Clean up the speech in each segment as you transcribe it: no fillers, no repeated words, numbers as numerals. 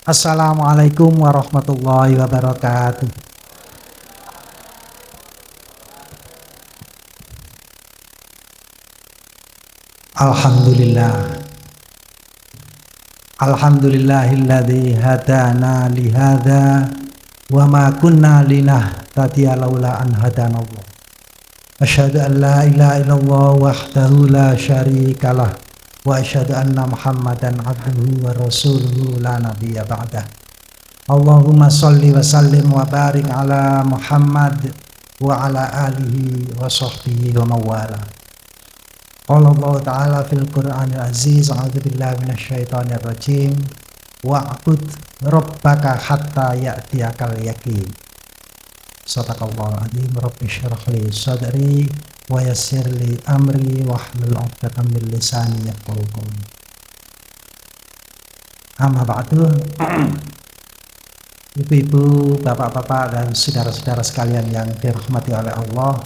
Assalamualaikum warahmatullahi wabarakatuh. Alhamdulillah. Alhamdulillahilladzi hadana lihada wa ma kunna linahtadiya laula an hadanallah. Asyhadu an la ilaha illallah wahdahu la syarikalah wa asyhadu anna Muhammadan abduhu wa rasuluhu la nabiyya ba'dah. Allahumma shalli wa sallim wa barik ala Muhammad wa ala alihi wa sahbihi wa mawala. Qala Allah Ta'ala fil Qur'anil Aziz, a'udzu billahi minasyaitonir rajim, wa'bud rabbaka hatta ya'tiyakal yaqin. Shadaqallahul azim. Rabbi shrah li sadri wa yassir li amri wahlul 'uqdatam min lisani yafqahu qawli. Amma ba'du. Ibu-ibu, bapak-bapak dan saudara-saudara sekalian yang dirahmati oleh Allah,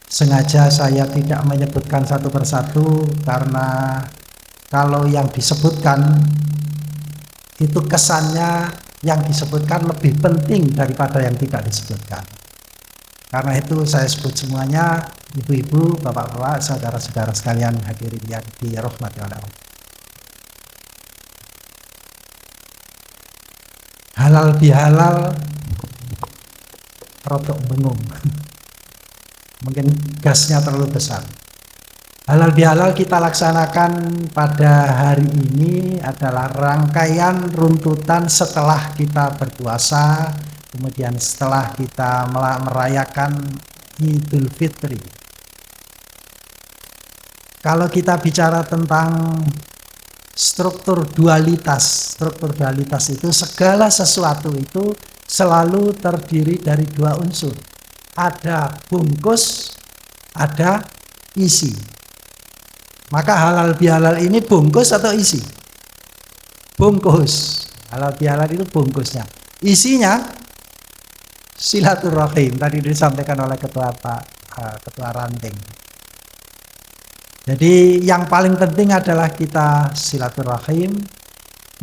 sengaja saya tidak menyebutkan satu persatu karena kalau yang disebutkan itu kesannya yang disebutkan lebih penting daripada yang tidak disebutkan. Karena itu saya sebut semuanya, ibu-ibu, bapak-bapak, saudara-saudara sekalian hadirin yang dirahmati oleh Allah. Halal bihalal rodok bingung. Mungkin gasnya terlalu besar. Halal bihalal kita laksanakan pada hari ini adalah rangkaian runtutan setelah kita berpuasa, kemudian setelah kita merayakan Idul Fitri. Kalau kita bicara tentang struktur dualitas itu segala sesuatu itu selalu terdiri dari dua unsur. Ada bungkus, ada isi. Maka halal bihalal ini bungkus atau isi? Bungkus. Halal bihalal itu bungkusnya. Isinya silaturahim. Tadi disampaikan oleh ketua ranting. Jadi yang paling penting adalah kita silaturahim.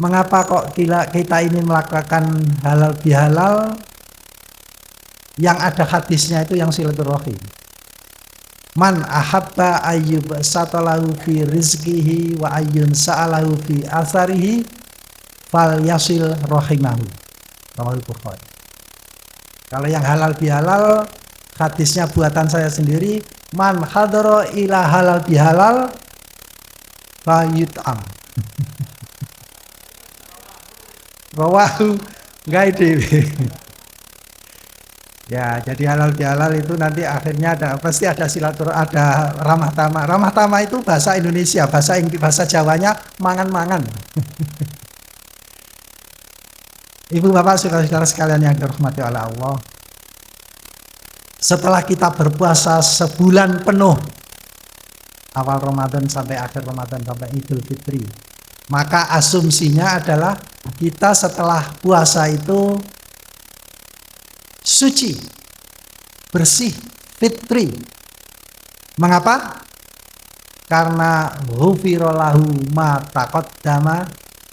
Mengapa kok kita ini melakukan halal bihalal? Yang ada hadisnya itu yang silaturahim. Man ahabba ayyub satalahu fi rizqihi wa ayyun sa'alahu fi asarihi fal yasil rahimahu. Rawahul Bukhari. Kalau yang halal bihalal, hadisnya buatan saya sendiri, man hadara ila halal bihalal fa yut'am. Rawahu Gaidewi. Ya, jadi halal bihalal itu nanti akhirnya pasti ada ada ramah tamah. Ramah tamah itu bahasa Indonesia, bahasa Jawanya mangan-mangan. Ibu bapak saudara-saudara sekalian yang dirahmati oleh Allah, setelah kita berpuasa sebulan penuh, awal Ramadan sampai akhir Ramadan sampai Idul Fitri, maka asumsinya adalah kita setelah puasa itu suci, bersih, fitri. Mengapa? Karena ghufira lahu ma taqaddama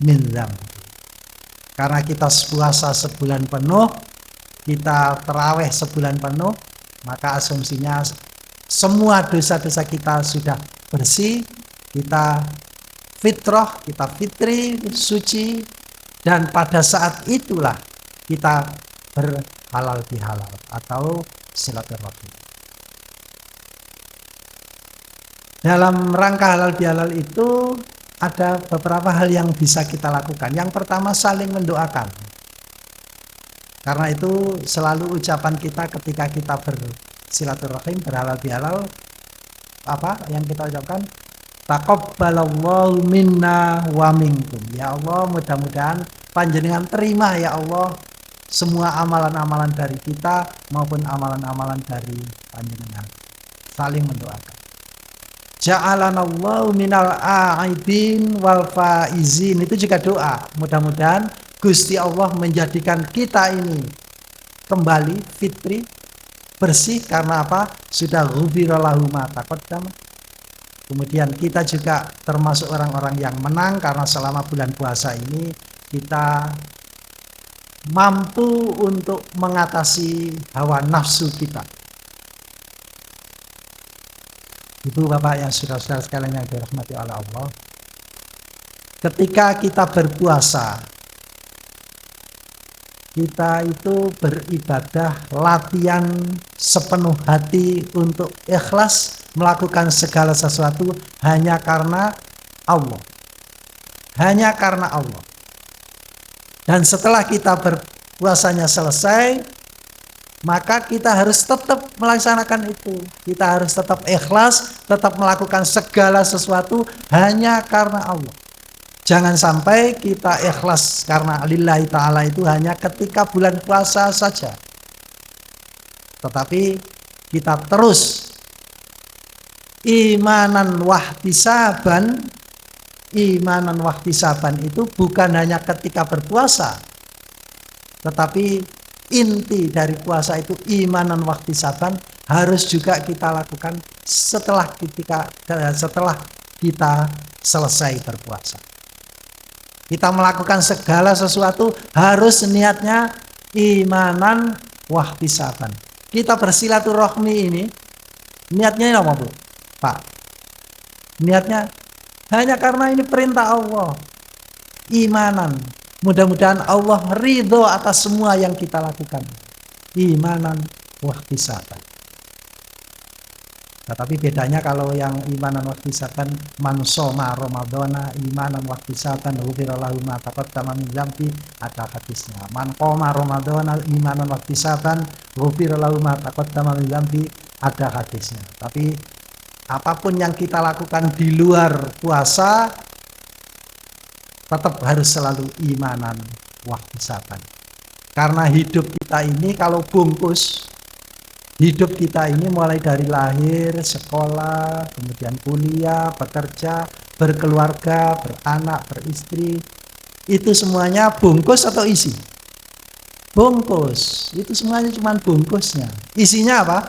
min dzambi. Karena kita puasa sebulan penuh, kita tarawih sebulan penuh, maka asumsinya semua dosa-dosa kita sudah bersih, kita fitrah, kita fitri, suci, dan pada saat itulah kita halal bihalal atau silaturahim. Dalam rangka halal bihalal itu ada beberapa hal yang bisa kita lakukan. Yang pertama, saling mendoakan. Karena itu selalu ucapan kita ketika kita bersilaturahim, berhalal bihalal, apa yang kita ucapkan? Taqabbalallahu minna wa minkum. Ya Allah, mudah-mudahan panjenengan terima ya Allah semua amalan-amalan dari kita maupun amalan-amalan dari panjenengan. Saling mendoakan. Ja'alanallahu minal a'idin wal faizin, itu juga doa. Mudah-mudahan Gusti Allah menjadikan kita ini kembali fitri, bersih karena apa? Sudah ghufira lahu ma taqaddama. Kemudian kita juga termasuk orang-orang yang menang karena selama bulan puasa ini kita mampu untuk mengatasi hawa nafsu kita. Ibu bapak yang saudara-saudara sekalian yang dirahmati oleh Allah, ketika kita berpuasa, kita itu beribadah, latihan sepenuh hati untuk ikhlas melakukan segala sesuatu hanya karena Allah. Hanya karena Allah. Dan setelah kita berpuasanya selesai, maka kita harus tetap melaksanakan itu. Kita harus tetap ikhlas, tetap melakukan segala sesuatu hanya karena Allah. Jangan sampai kita ikhlas karena lillahi ta'ala itu hanya ketika bulan puasa saja. Tetapi kita terus imanan wahtisaban. Imanan wahtisaban itu bukan hanya ketika berpuasa, tetapi inti dari puasa itu imanan wahtisaban harus juga kita lakukan setelah kita selesai berpuasa. Kita melakukan segala sesuatu harus niatnya imanan wahtisaban. Kita bersilaturahmi ini niatnya apa, Bu? Pak? Niatnya hanya karena ini perintah Allah. Imanan. Mudah-mudahan Allah ridho atas semua yang kita lakukan. Imanan wahtisaban. Tetapi bedanya kalau yang imanan wahtisaban, man shoma ramadhana imanan wahtisaban ghufira lahu ma taqaddama min dzambi, ada hadisnya. Man qoma ramadhana imanan wahtisaban ghufira lahu ma taqaddama min dzambi, ada hadisnya. Tapi apapun yang kita lakukan di luar puasa tetap harus selalu imanan wahtisaban. Karena hidup kita ini kalau bungkus, hidup kita ini mulai dari lahir, sekolah, kemudian kuliah, bekerja, berkeluarga, beranak, beristri, itu semuanya bungkus atau isi? Bungkus. Itu semuanya cuma bungkusnya. Isinya apa?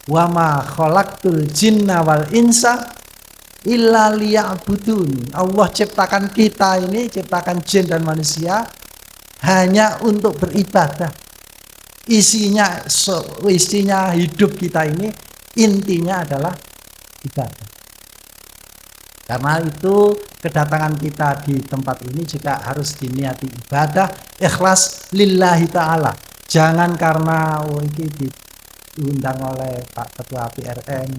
Wa ma khalaqtul jinna wal insa illa liya'budun. Allah ciptakan kita ini, ciptakan jin dan manusia hanya untuk beribadah. Isinya hidup kita ini intinya adalah ibadah. Karena itu kedatangan kita di tempat ini juga harus diniati ibadah ikhlas lillahi ta'ala. Jangan karena ini diundang oleh Pak Ketua PRN,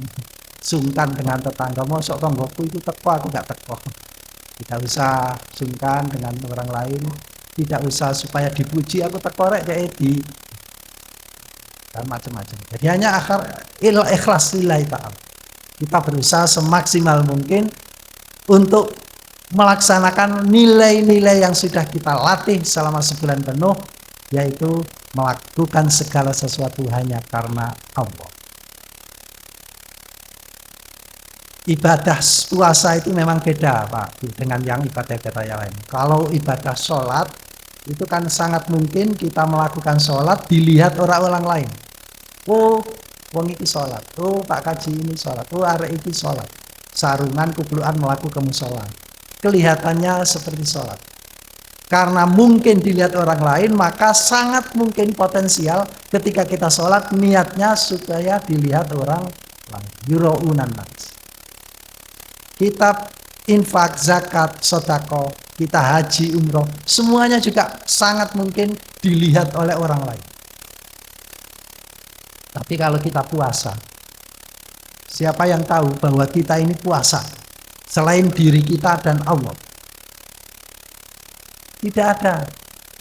sungkan dengan tetangga, mosok tanggoku itu teko aku gak teko. Tidak usah sungkan dengan orang lain, tidak usah supaya dipuji aku teko rek kayak di dan macam-macam. Jadi hanya ikhlas lillahi ta'ala. Kita berusaha semaksimal mungkin untuk melaksanakan nilai-nilai yang sudah kita latih selama sebulan penuh, yaitu melakukan segala sesuatu hanya karena Allah. Ibadah puasa itu memang beda, Pak, dengan yang ibadah-ibadah yang lain. Kalau ibadah sholat, itu kan sangat mungkin kita melakukan sholat dilihat orang-orang lain. Oh, wong iki sholat. Oh, Pak Kaji ini sholat. Oh, arek iki sholat. Sarungan kubluan melaku ke musola. Kelihatannya seperti sholat. Karena mungkin dilihat orang lain, maka sangat mungkin potensial ketika kita sholat niatnya supaya dilihat orang lain. Yuraunan nas. Kita infak, zakat, sedekah, kita haji, umroh, semuanya juga sangat mungkin dilihat oleh orang lain. Tapi kalau kita puasa, siapa yang tahu bahwa kita ini puasa selain diri kita dan Allah? Tidak ada.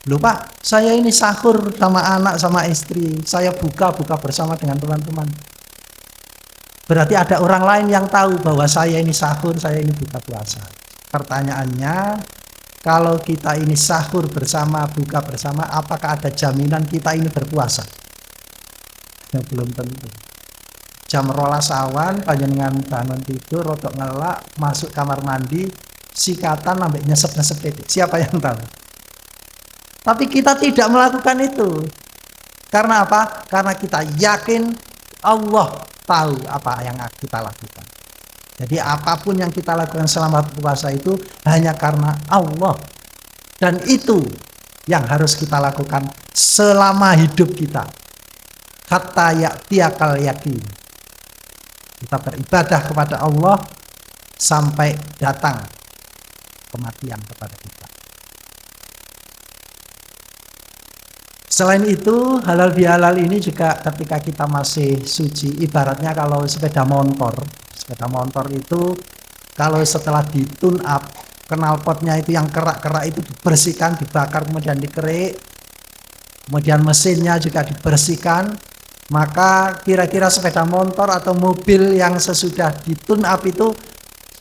Loh Pak, saya ini sahur sama anak sama istri, saya buka bersama dengan teman-teman. Berarti ada orang lain yang tahu bahwa saya ini sahur, saya ini buka puasa. Pertanyaannya, kalau kita ini sahur bersama, buka bersama, apakah ada jaminan kita ini berpuasa? Ya, belum tentu. Jam 12 awan, panjenengan bangun tidur, rodok ngelak, masuk kamar mandi, sikatan ambek nyesep-nyesep titik. Siapa yang tahu? Tapi kita tidak melakukan itu. Karena apa? Karena kita yakin Allah tahu apa yang kita lakukan. Jadi apapun yang kita lakukan selama puasa itu hanya karena Allah. Dan itu yang harus kita lakukan selama hidup kita. Hatta ya'tiyakal yakin. Kita beribadah kepada Allah sampai datang kematian kepada kita. Selain itu, halal bihalal ini juga ketika kita masih suci, ibaratnya kalau sepeda motor itu kalau setelah ditune up, knalpotnya itu yang kerak-kerak itu dibersihkan, dibakar, kemudian dikerik, kemudian mesinnya juga dibersihkan, maka kira-kira sepeda motor atau mobil yang sesudah ditune up itu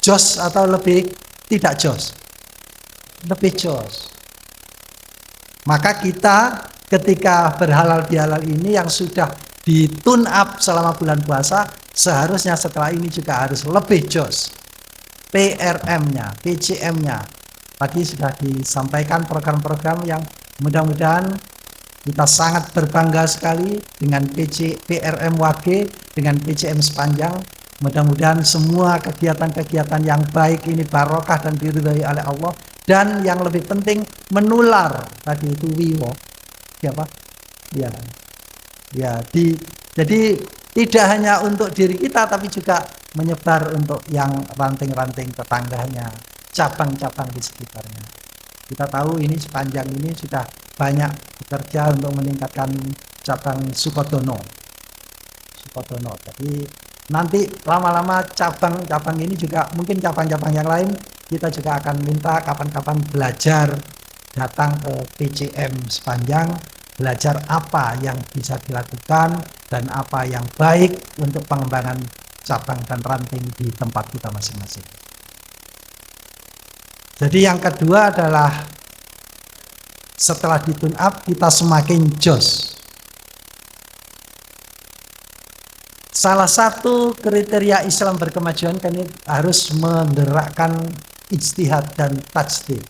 jos atau lebih tidak jos? Lebih jos. Maka kita ketika berhalal bihalal ini yang sudah ditune up selama bulan puasa, seharusnya setelah ini juga harus lebih jos. PRM-nya, PCM-nya. Tadi sudah disampaikan program-program yang mudah-mudahan kita sangat berbangga sekali dengan PRM WAG, dengan PCM sepanjang. Mudah-mudahan semua kegiatan-kegiatan yang baik ini barokah dan diridhai oleh Allah. Dan yang lebih penting menular. Tadi itu Wiwo. Siapa? Ya. Jadi tidak hanya untuk diri kita tapi juga menyebar untuk yang ranting-ranting tetangganya, cabang-cabang di sekitarnya. Kita tahu ini sepanjang ini sudah banyak bekerja untuk meningkatkan cabang Sukodono. Jadi nanti lama-lama cabang-cabang ini juga mungkin cabang-cabang yang lain kita juga akan minta kapan-kapan belajar datang ke PCM sepanjang, belajar apa yang bisa dilakukan dan apa yang baik untuk pengembangan cabang dan ranting di tempat kita masing-masing. Jadi yang kedua adalah setelah ditune up kita semakin jos. Salah satu kriteria Islam berkemajuan kan harus menggerakkan ijtihad dan tajdid.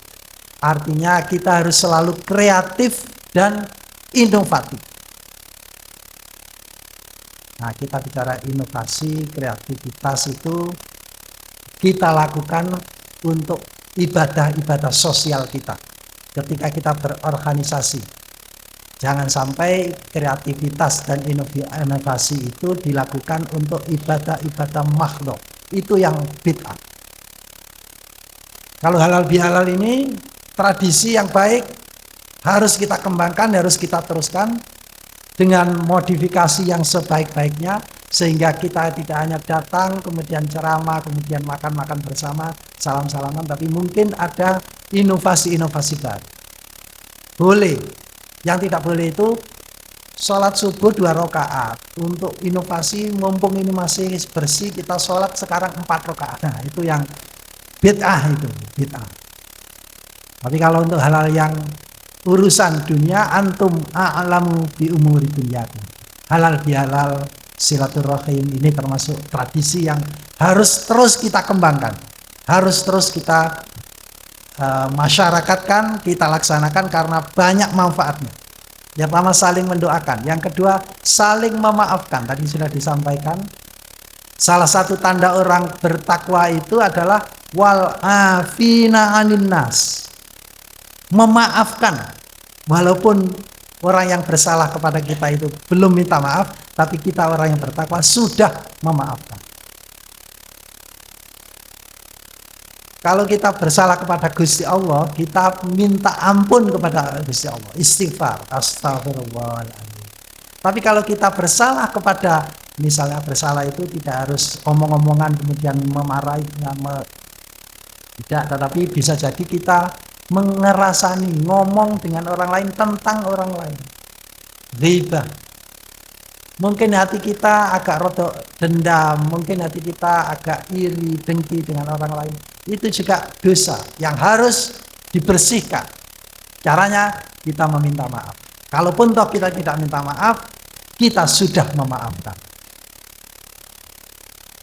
Artinya kita harus selalu kreatif dan inovatif. Nah, kita bicara inovasi, kreativitas itu kita lakukan untuk ibadah-ibadah sosial kita. Ketika kita berorganisasi, jangan sampai kreativitas dan inovasi itu dilakukan untuk ibadah-ibadah makhluk. Itu yang bid'ah. Kalau halal bihalal ini tradisi yang baik harus kita kembangkan, harus kita teruskan dengan modifikasi yang sebaik-baiknya sehingga kita tidak hanya datang kemudian ceramah, kemudian makan-makan bersama, salam-salaman, tapi mungkin ada inovasi-inovasi baru. Boleh. Yang tidak boleh itu sholat subuh 2 rakaat. Untuk inovasi, mumpung ini masih bersih, kita sholat sekarang 4 rakaat. Nah, itu yang bid'ah itu, bid'ah. Tapi kalau untuk hal-hal yang urusan dunia, antum a'lamu bi umuri dunyakum. Halal bihalal, silaturahim ini termasuk tradisi yang harus terus kita kembangkan. Harus terus kita masyarakatkan, kita laksanakan karena banyak manfaatnya. Yang pertama saling mendoakan, yang kedua saling memaafkan. Tadi sudah disampaikan, salah satu tanda orang bertakwa itu adalah wal afina anin nas, memaafkan walaupun orang yang bersalah kepada kita itu belum minta maaf, tapi kita orang yang bertakwa sudah memaafkan. Kalau kita bersalah kepada Gusti Allah, kita minta ampun kepada Gusti Allah, istighfar, astagfirullahaladzim. Tapi kalau kita bersalah kepada, misalnya bersalah itu tidak harus omong-omongan kemudian memarahi, tidak, tetapi bisa jadi kita mengerasani, ngomong dengan orang lain tentang orang lain, ghibah. Mungkin hati kita agak rodok dendam, mungkin hati kita agak iri, dengki dengan orang lain. Itu juga dosa yang harus dibersihkan. Caranya kita meminta maaf. Kalaupun toh kita tidak minta maaf, kita sudah memaafkan.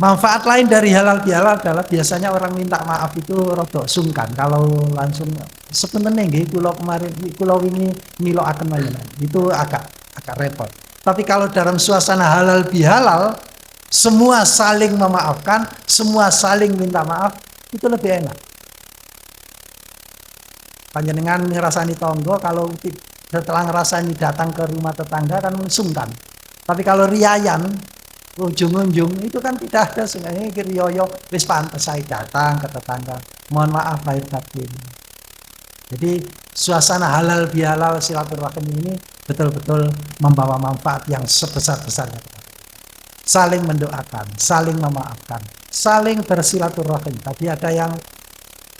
Manfaat lain dari halal bihalal adalah biasanya orang minta maaf itu rodok sungkan. Kalau langsung sebenarnya nggih kula kemarin kula wingi nilokaken wayahan. Itu agak repot. Tapi kalau dalam suasana halal bihalal, semua saling memaafkan, semua saling minta maaf, itu lebih enak. Panjenengan ngerasani tonggo, kalau setelah ngerasani datang ke rumah tetangga kan sungkan. Tapi kalau riayan, ujung-ujung itu kan tidak ada sebenarnya kirioyo, wis pantes saya datang ke tetangga. Mohon maaf lahir batin. Jadi suasana halal bihalal silaturahmi ini betul-betul membawa manfaat yang sebesar-besarnya. Saling mendoakan, saling memaafkan, saling bersilaturahmi. Tadi ada yang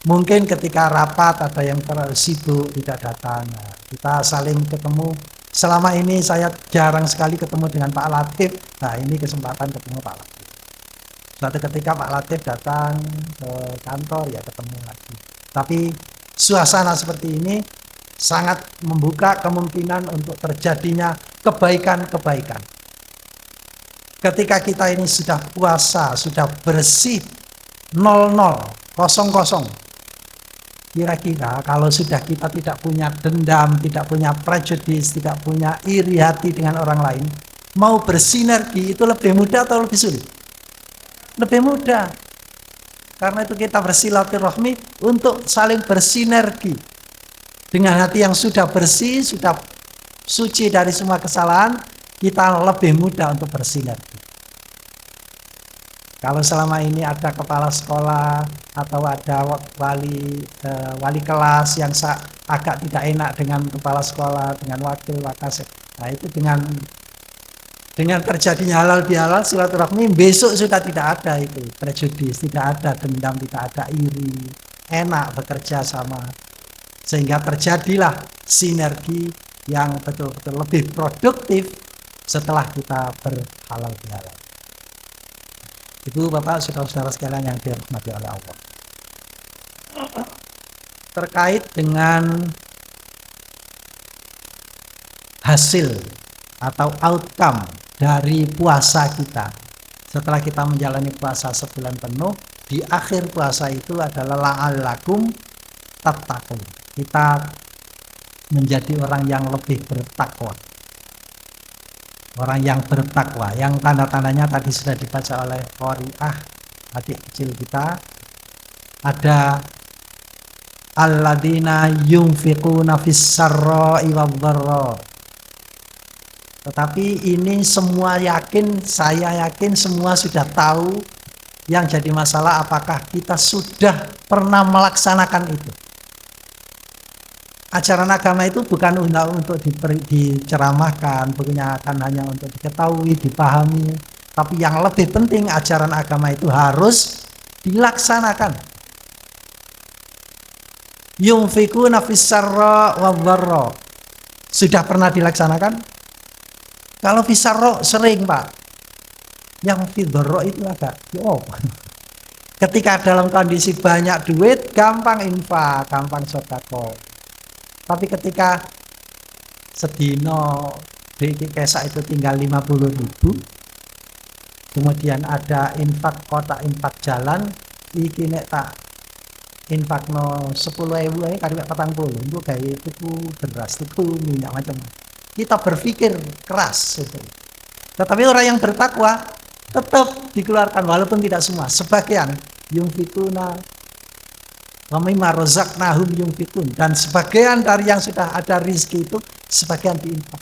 mungkin ketika rapat ada yang sibuk tidak datang. Nah, kita saling ketemu. Selama ini saya jarang sekali ketemu dengan Pak Latif. Nah, ini kesempatan ketemu Pak Latif. Suatu ketika Pak Latif datang ke kantor, ya ketemu lagi. Tapi suasana seperti ini sangat membuka kemungkinan untuk terjadinya kebaikan-kebaikan. Ketika kita ini sudah puasa, sudah bersih, 00, kosong, kira-kira kalau sudah kita tidak punya dendam, tidak punya prejudis, tidak punya iri hati dengan orang lain, mau bersinergi itu lebih mudah atau lebih sulit? Lebih mudah. Karena itu kita bersilaturahmi untuk saling bersinergi. Dengan hati yang sudah bersih, sudah suci dari semua kesalahan, kita lebih mudah untuk bersinergi. Kalau selama ini ada kepala sekolah atau ada wali kelas yang agak tidak enak dengan kepala sekolah, dengan wakil wakas, nah itu dengan terjadinya halal bihalal silaturahmi, besok sudah tidak ada itu prejudis, tidak ada dendam, tidak ada iri, enak bekerja sama, sehingga terjadilah sinergi yang betul-betul lebih produktif setelah kita berhalal bihalal. Ibu, Bapak, saudara-saudara sekalian yang dirahmati oleh Allah. Terkait dengan hasil atau outcome dari puasa kita. Setelah kita menjalani puasa sebulan penuh, di akhir puasa itu adalah la'allakum tattaqun. Kita menjadi orang yang lebih bertakwa. Orang yang bertakwa, yang tanda-tandanya tadi sudah dibaca oleh Qori'ah, adik kecil kita. Ada alladzina yunfiquna fis sarra'i wadh-dharra. Tetapi ini semua yakin, saya yakin semua sudah tahu. Yang jadi masalah apakah kita sudah pernah melaksanakan itu. Ajaran agama itu bukan untuk diceramahkan, bukan hanya untuk diketahui, dipahami, tapi yang lebih penting ajaran agama itu harus dilaksanakan. Yunfikuna fis sarra wadh-dharra. Sudah pernah dilaksanakan? Kalau fis sarra sering, Pak. Yang fis dharra itu agak ketika dalam kondisi banyak duit, gampang infak, gampang sedekah. Tapi ketika sedino di kesak itu tinggal 50.000, kemudian ada infak kotak infak jalan, iki nek tak infak no 10.000 ini kali 40, itu kayak tuku beras, tuku minyak macam. Kita berpikir keras itu. Tetapi orang yang bertakwa tetap dikeluarkan walaupun tidak semua, sebagian yunfikuna wa mimma razaqnahum yunfikun, dan sebagian dari yang sudah ada rezeki itu sebagian diinfak.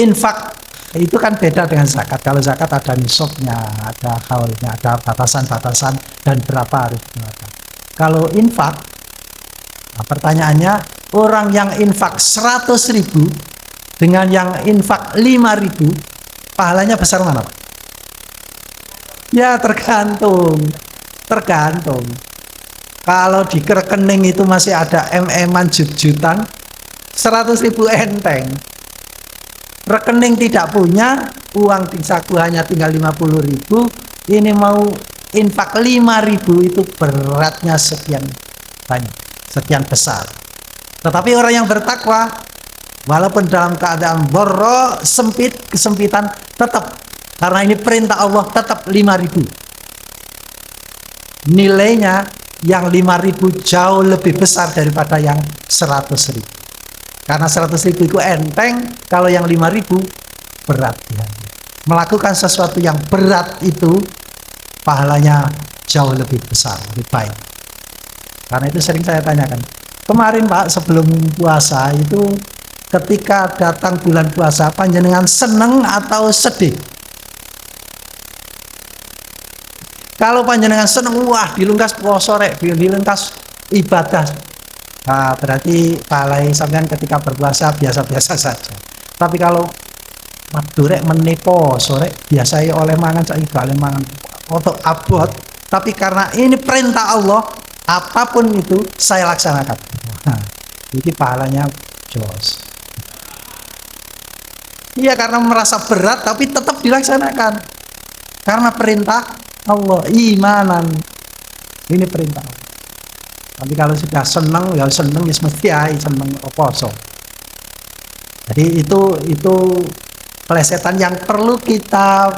Infak itu kan beda dengan zakat. Kalau zakat ada nisabnya, ada haulnya, ada batasan-batasan dan berapa harus dikeluarkan. Kalau infak, nah pertanyaannya, orang yang infak 100.000 dengan yang infak 5.000, pahalanya besar mana, Pak? Ya tergantung. Kalau di rekening itu masih ada MM-an jut-jutan, 100.000 enteng. Rekening tidak punya, uang di saku hanya tinggal 50.000, ini mau infak 5.000 itu beratnya sekian banyak, sekian besar. Tetapi orang yang bertakwa, walaupun dalam keadaan dharra, kesempitan, tetap, karena ini perintah Allah, tetap 5.000. Nilainya yang 5.000 jauh lebih besar daripada yang 100.000. Karena 100.000 itu enteng, kalau yang 5.000 berat ya. melakukan sesuatu yang berat itu pahalanya jauh lebih besar, lebih baik. Karena itu sering saya tanyakan. Kemarin Pak, sebelum puasa itu ketika datang bulan puasa, panjenengan seneng atau sedih? Kalau panjenengan seneng, wah dilengkas puasa rek, dilengkas ibadah. Nah, berarti pahalai sampean ketika berpuasa biasa-biasa saja. Tapi kalau madurek menepo sore biasa oleh mangan saiki oleh mangan untuk abot, tapi karena ini perintah Allah, apapun itu saya laksanakan. Nah, jadi pahalanya jos. Iya, karena merasa berat tapi tetap dilaksanakan. Karena perintah Allah, imanan. Ini perintah Allah. Tapi kalau sudah seneng, ya seneng ya mesti ae seneng poso. Jadi itu pelesetan yang perlu kita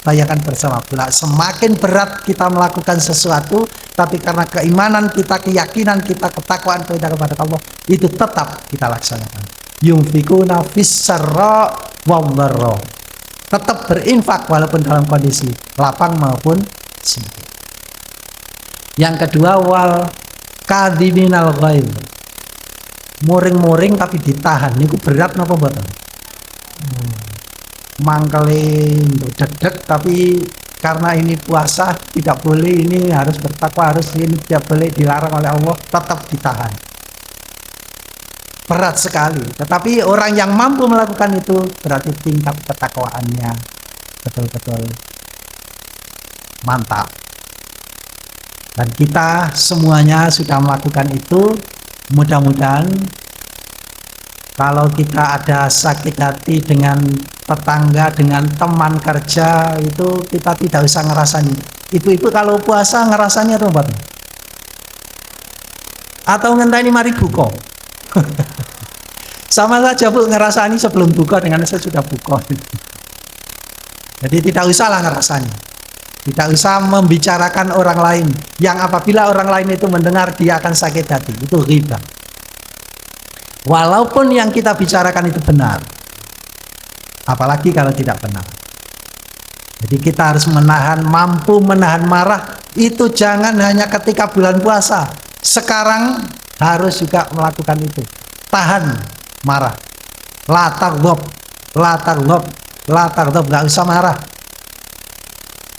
bayangkan bersama pula. Semakin berat kita melakukan sesuatu, tapi karena keimanan kita, keyakinan kita, ketakwaan kita kepada Allah, itu tetap kita laksanakan. Yunfikuna fis-sarra wad-dharra. Tetap berinfak walaupun dalam kondisi lapang maupun sempit. Yang kedua, wal kadhiminal ghaib. Muring-muring tapi ditahan. Niku berat napa mboten? Mangkelin, deg-deg, tapi karena ini puasa tidak boleh, ini harus bertakwa, harus ini tidak boleh, dilarang oleh Allah, tetap ditahan. Berat sekali, tetapi orang yang mampu melakukan itu berarti tingkat ketakwaannya betul-betul mantap. Dan kita semuanya sudah melakukan itu. Mudah-mudahan kalau kita ada sakit hati dengan tetangga, dengan teman kerja, itu kita tidak usah ngerasain. Ibu-ibu kalau puasa ngerasanya atau apa? Atau ngenteni mari buka? Sama saja Bu, ngerasani sebelum buka dengan saya sudah buka. Jadi tidak usahlah ngerasani. Tidak usah membicarakan orang lain, yang apabila orang lain itu mendengar dia akan sakit hati. Itu ghibah. Walaupun yang kita bicarakan itu benar, apalagi kalau tidak benar. Jadi kita harus mampu menahan marah. Itu jangan hanya ketika bulan puasa. Sekarang harus juga melakukan itu. Tahan marah. La taghdab, nggak usah marah.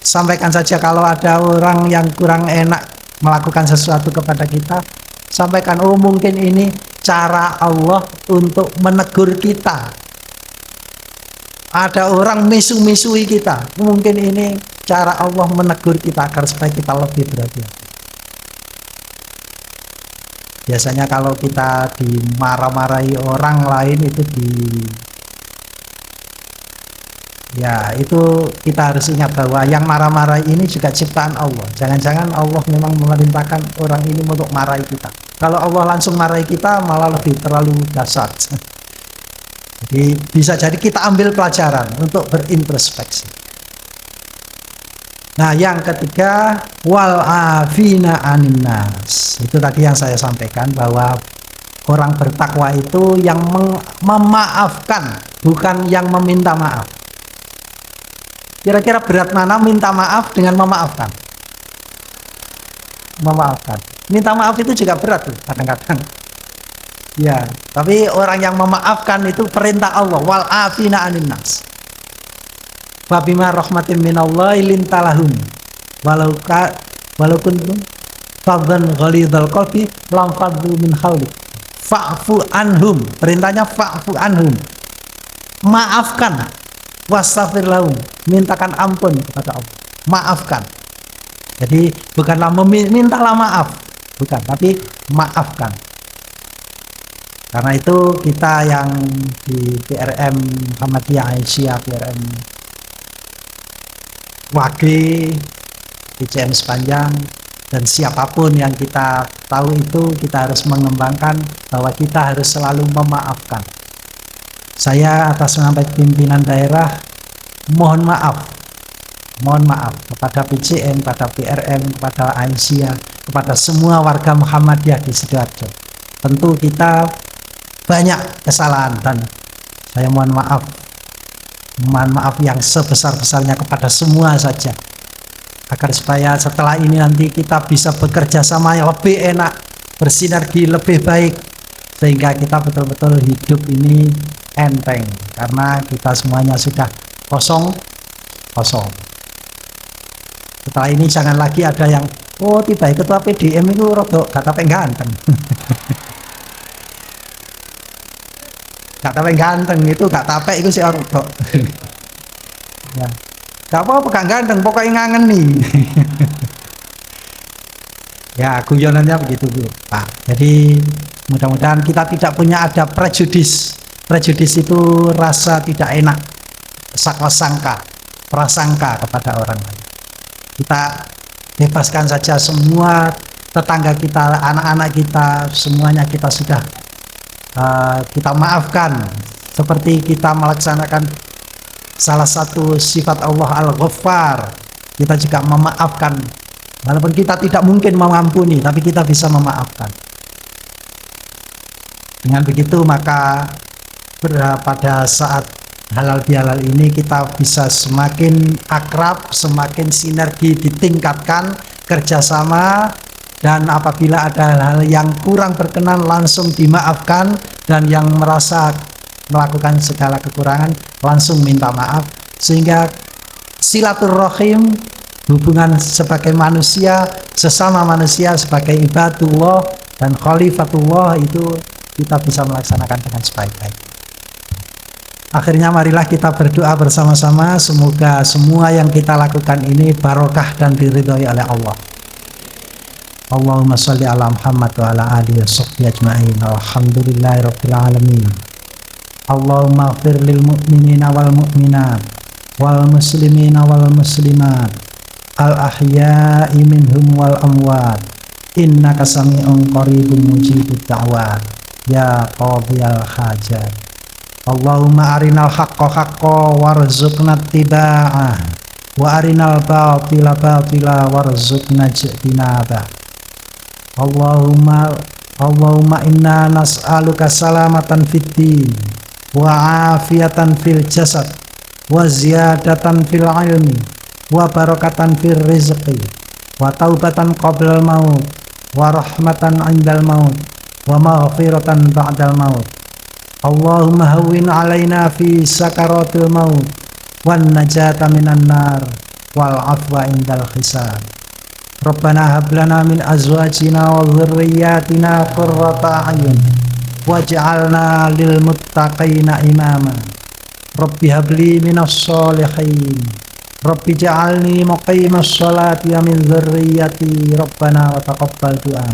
Sampaikan saja kalau ada orang yang kurang enak melakukan sesuatu kepada kita, sampaikan, oh mungkin ini cara Allah untuk menegur kita. Ada orang misu-misui kita, mungkin ini cara Allah menegur kita agar supaya kita lebih berhati-hati. Biasanya kalau kita dimarah-marahi orang lain itu ya itu kita harus ingat bahwa yang marah-marah ini juga ciptaan Allah. Jangan-jangan Allah memang memerintahkan orang ini untuk marahi kita. Kalau Allah langsung marahi kita malah lebih terlalu dahsyat. Jadi bisa jadi kita ambil pelajaran untuk berintrospeksi. Nah, yang ketiga, wal afina anin nas. Itu tadi yang saya sampaikan bahwa orang bertakwa itu yang memaafkan, bukan yang meminta maaf. Kira-kira berat mana minta maaf dengan memaafkan? Memaafkan. Minta maaf itu juga berat tuh kadang-kadang. Ya, tapi orang yang memaafkan itu perintah Allah, wal afina anin nas. Wa bima rahmatin minallahi lintalahum. Walau kuntum fadhan ghalidhal qalbi lam fadhu min hawlik. Fa'fu anhum. Perintahnya fa'fu anhum. Maafkan. Wastaghfir lahum, mintakan ampun kepada Allah, maafkan. Jadi bukanlah mintalah maaf, bukan, tapi maafkan. Karena itu kita yang di PRM Muhammadiyah Aisyah, PRM Wage, PCM Sepanjang, dan siapapun yang kita tahu itu kita harus mengembangkan bahwa kita harus selalu memaafkan. Saya atas nama pimpinan daerah mohon maaf kepada PCM, kepada PRM, kepada Aisyah, kepada semua warga Muhammadiyah di Sidoarjo. Tentu kita banyak kesalahan dan saya mohon maaf mohon maaf yang sebesar-besarnya kepada semua saja, agar supaya setelah ini nanti kita bisa bekerja sama yang lebih enak, bersinergi lebih baik, sehingga kita betul-betul hidup ini enteng, karena kita semuanya sudah kosong. Setelah ini jangan lagi ada yang tiba ketua PDM itu rodok gak tapi ganteng. Gak tapi ganteng itu gak tapek itu sih rodok. Ya. Gak apa-apa gak ganteng, pokoknya ngangen nih. Ya, guyonannya begitu Bu. Pak. Jadi mudah-mudahan kita tidak punya ada prejudis. Prejudis itu rasa tidak enak, sangka, prasangka kepada orang lain. Kita bebaskan saja semua tetangga kita, anak-anak kita, semuanya kita sudah kita maafkan. Seperti kita melaksanakan salah satu sifat Allah Al-Ghaffar, kita juga memaafkan. Walaupun kita tidak mungkin mengampuni, tapi kita bisa memaafkan. Dengan begitu maka pada saat halal bihalal ini kita bisa semakin akrab, semakin sinergi ditingkatkan, kerjasama, dan apabila ada hal yang kurang berkenan langsung dimaafkan, dan yang merasa melakukan segala kekurangan langsung minta maaf, sehingga silaturrahim, hubungan sebagai manusia, sesama manusia sebagai ibadullah dan khalifatullah itu kita bisa melaksanakan dengan sebaik-baiknya. Akhirnya marilah kita berdoa bersama-sama, semoga semua yang kita lakukan ini barokah dan diridhoi oleh Allah. Allahumma sholli ala Muhammad wa ala alihi washabbihi ajma'in. Alhamdulillahirabbil alamin. Allahumma ighfir lil mu'minina wal mu'minat wal muslimina wal muslimat al ahya'i minhum wal amwat innaka sami'un qaribun mujibud da'wat ya qadhiyal hajat. Allahumma arinal haqqa haqqa warzuqna ittiba'ah wa arinal batila batila warzuqna ijtinabah. Allahumma inna nas'aluka salamatan fid din wa afiyatan fil jasad wa ziyadatan fil ilmi wa barakatan fil rizqi wa taubatan qablal maut wa rahmatan indal maut wa maghfiratan ba'dal maut. Allahumma hawwin alaina fi sakaratil maut wan najata minan nar wal afwa indal hisab. Rabbana hab lana min azwajina wa dhurriyyatina qurrata a'yun waj'alna lil muttaqina imama. Rabbi habli minas sholihin. Rabbi ja'alni muqimas sholati wa min dhurriyyati. Rabbana wa taqabbal du'a.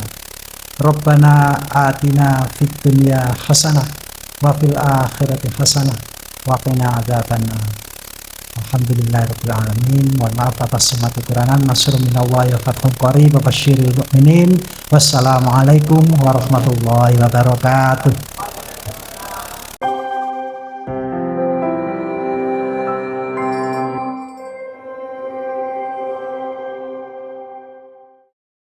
Rabbana atina fid dunya hasanah wa fil akhirati hasanah wa qina adzabannar. Alhamdulillahirabbil alamin. Mohon maaf atas semua kekurangan. Nasrun minallahi wa fathun qarib wa basyiril mu'minin. Wassalamualaikum warahmatullahi wabarakatuh.